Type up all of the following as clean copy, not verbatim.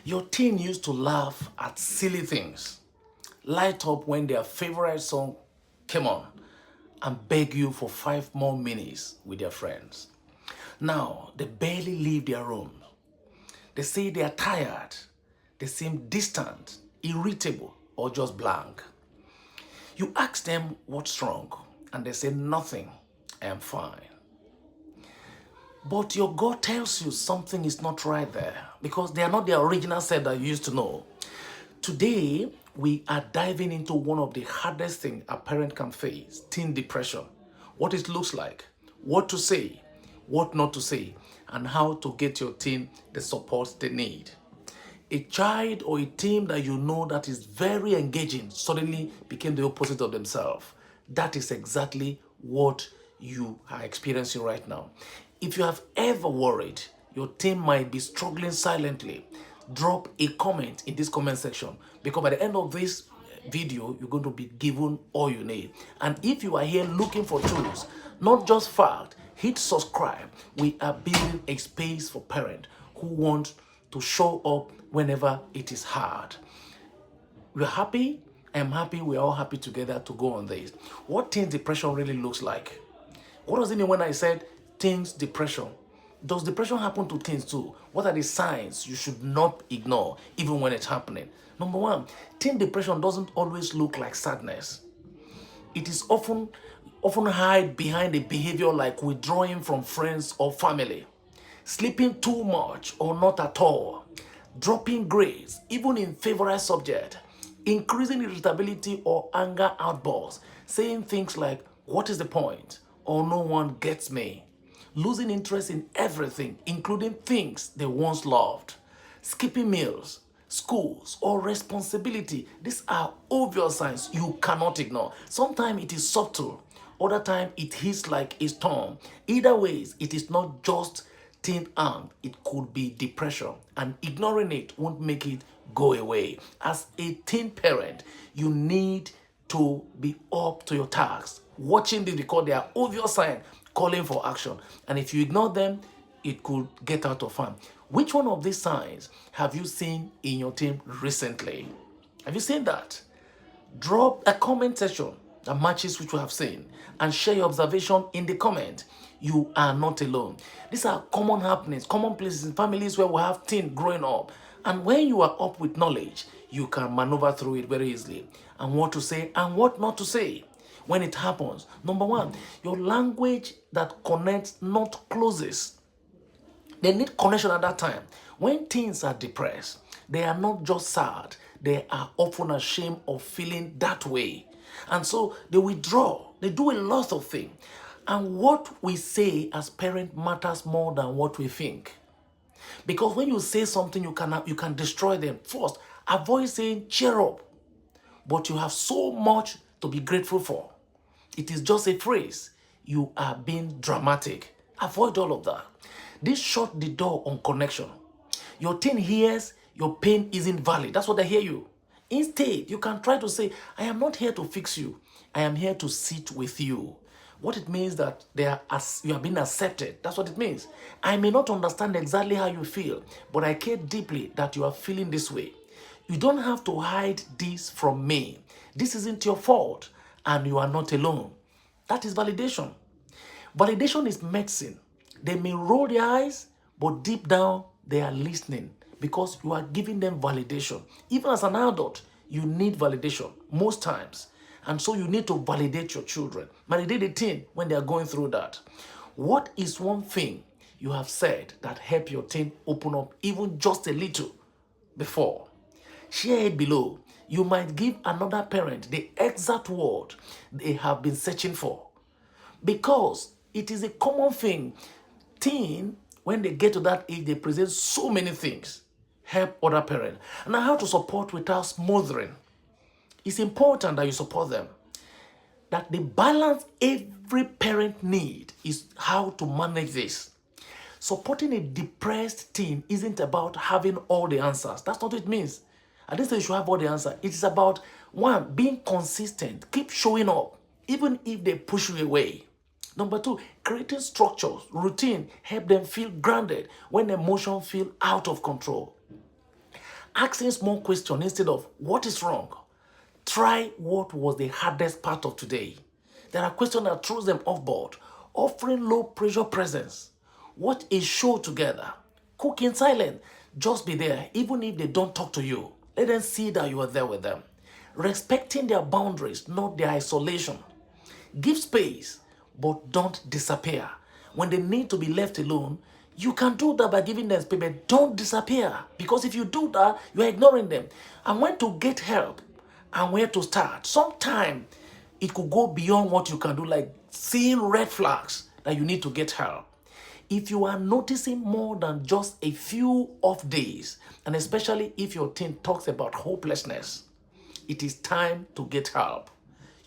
Your teen used to laugh at silly things, light up when their favorite song came on, and beg you for 5 more minutes with their friends. Now, they barely leave their rooms. They say they are tired. They seem distant, irritable, or just blank. You ask them what's wrong, and they say nothing, I am fine. But your gut tells you something is not right there because they are not the original self that you used to know. Today, we are diving into one of the hardest things a parent can face, teen depression. What it looks like, what to say, what not to say, and how to get your teen the support they need. A child or a teen that you know that is very engaging suddenly became the opposite of themselves. That is exactly what you are experiencing right now. If you have ever worried your teen might be struggling silently, drop a comment in this comment section because by the end of this video, you're going to be given all you need. And if you are here looking for tools, not just fact, hit subscribe. We are building a space for parents who want to show up whenever it is hard. We're happy. I'm happy. We're all happy together to go on this. What teen depression really looks like? What does it mean when I said teens depression? Does depression happen to teens too? What are the signs you should not ignore even when it's happening? Number one, teen depression doesn't always look like sadness. It is often hide behind a behavior like withdrawing from friends or family, sleeping too much or not at all, dropping grades even in favorite subject, increasing irritability or anger outbursts, saying things like, what is the point? Or no one gets me. Losing interest in everything, including things they once loved. Skipping meals, schools, or responsibility. These are obvious signs you cannot ignore. Sometimes it is subtle. Other time it hits like a storm. Either ways, it is not just teen angst. It could be depression. And ignoring it won't make it go away. As a teen parent, you need to be up to your task. Watching this because they are obvious signs calling for action. And if you ignore them, it could get out of hand. Which one of these signs have you seen in your team recently? Have you seen that? Drop a comment section that matches which you have seen and share your observation in the comment. You are not alone. These are common happenings, common places in families where we have teens growing up. And when you are up with knowledge, you can maneuver through it very easily and what to say and what not to say when it happens. Number one, your language that connects, not closes. They need connection at that time. When teens are depressed, they are not just sad, they are often ashamed of feeling that way. And so they withdraw, they do a lot of things. And what we say as parents matters more than what we think. Because when you say something, you can destroy them. First, avoid saying cheer up, but you have so much to be grateful for. It is just a phrase. You are being dramatic. Avoid all of that. This shut the door on connection. Your teen hears your pain isn't valid. That's what they hear you. Instead, you can try to say, I am not here to fix you. I am here to sit with you. What it means that you are being accepted. That's what it means. I may not understand exactly how you feel, but I care deeply that you are feeling this way. You don't have to hide this from me. This isn't your fault, and you are not alone. That is validation. Validation is medicine. They may roll their eyes, but deep down, they are listening because you are giving them validation. Even as an adult, you need validation most times. And so you need to validate your children. Validate the teen when they are going through that. What is one thing you have said that helped your teen open up even just a little before? Share it below. You might give another parent the exact word they have been searching for. Because it is a common thing. Teen, when they get to that age, they present so many things. Help other parents. And how to support without smothering. It's important that you support them. That the balance every parent needs is how to manage this. Supporting a depressed teen isn't about having all the answers. That's not what it means. I didn't say you should have all the answers. It is about, one, being consistent. Keep showing up, even if they push you away. Number two, creating structures, routine, help them feel grounded when emotions feel out of control. Asking small questions instead of what is wrong. Try what was the hardest part of today. There are questions that throws them off board. Offering low pressure presence. Watch a show together. Cook in silence. Just be there, even if they don't talk to you. Let them see that you are there with them. Respecting their boundaries, not their isolation. Give space, but don't disappear. When they need to be left alone, you can do that by giving them space, but don't disappear. Because if you do that, you are ignoring them. And when to get help and where to start, sometimes it could go beyond what you can do, like seeing red flags that you need to get help. If you are noticing more than just a few off days, and especially if your teen talks about hopelessness, it is time to get help.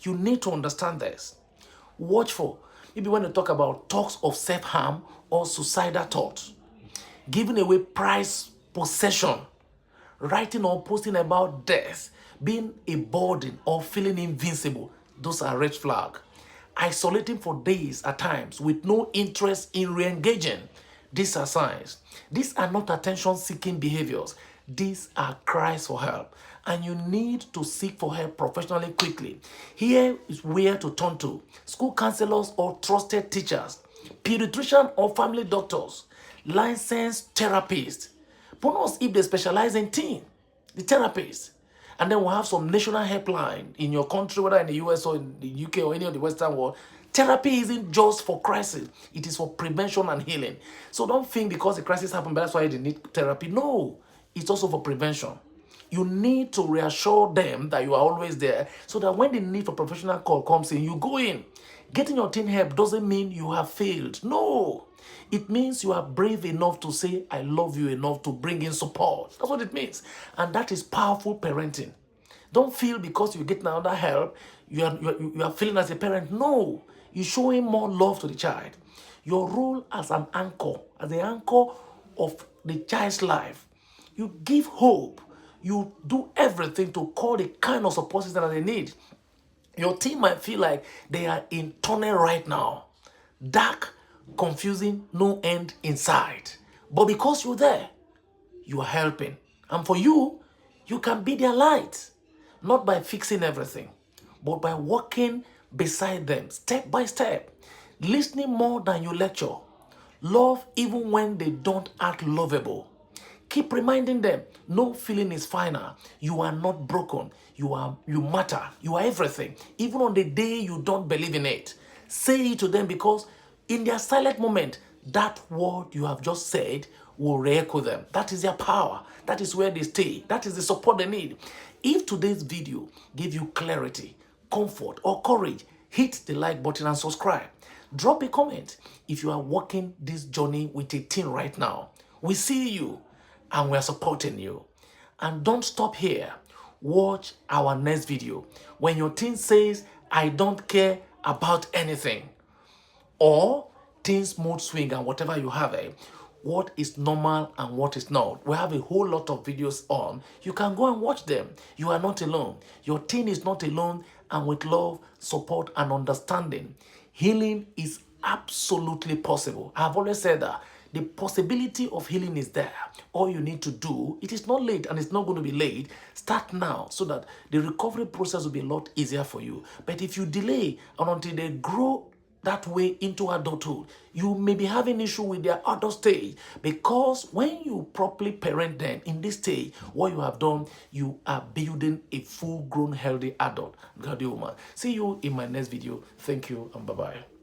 You need to understand this. Watch for, maybe when you talk about talks of self-harm or suicidal thoughts, giving away prized possession, writing or posting about death, being a burden or feeling invincible, those are red flags. Isolating for days at times with no interest in re-engaging, these are signs. These are not attention-seeking behaviors. These are cries for help. And you need to seek for help professionally quickly. Here is where to turn to. School counselors or trusted teachers, pediatrician or family doctors, licensed therapists. Bonus if they specialize in teen, the therapist. And then we'll have some national helpline in your country, whether in the US or in the UK or any of the Western world. Therapy isn't just for crisis. It is for prevention and healing. So don't think because the crisis happened, but that's why they need therapy. No, it's also for prevention. You need to reassure them that you are always there so that when the need for professional call comes in, you go in. Getting your teen help doesn't mean you have failed. No. It means you are brave enough to say, I love you enough to bring in support. That's what it means. And that is powerful parenting. Don't feel because you get another help, you are feeling as a parent. No. You're showing more love to the child. Your role as an anchor, as the anchor of the child's life, you give hope. You do everything to call the kind of support system that they need. Your team might feel like they are in tunnel right now. Dark, confusing, no end inside. But because you're there, you are helping. And for you, you can be their light. Not by fixing everything, but by walking beside them, step by step. Listening more than you lecture. Love even when they don't act lovable. Keep reminding them, no feeling is final. You are not broken. You matter. You are everything. Even on the day you don't believe in it. Say it to them because in their silent moment, that word you have just said will re-echo them. That is their power. That is where they stay. That is the support they need. If today's video gave you clarity, comfort, or courage, hit the like button and subscribe. Drop a comment if you are walking this journey with a teen right now. We see you and we are supporting you. And don't stop here. Watch our next video. When your teen says, I don't care about anything, or teen's mood swing and whatever you have, what is normal and what is not. We have a whole lot of videos on. You can go and watch them. You are not alone. Your teen is not alone, and with love, support, and understanding, healing is absolutely possible. I've always said that the possibility of healing is there. All you need to do, it is not late and it's not going to be late. Start now so that the recovery process will be a lot easier for you. But if you delay and until they grow that way into adulthood, you may be having issue with their adult stage, because when you properly parent them in this stage, what you have done, you are building a full-grown, healthy adult, healthy woman. See you in my next video. Thank you and bye-bye.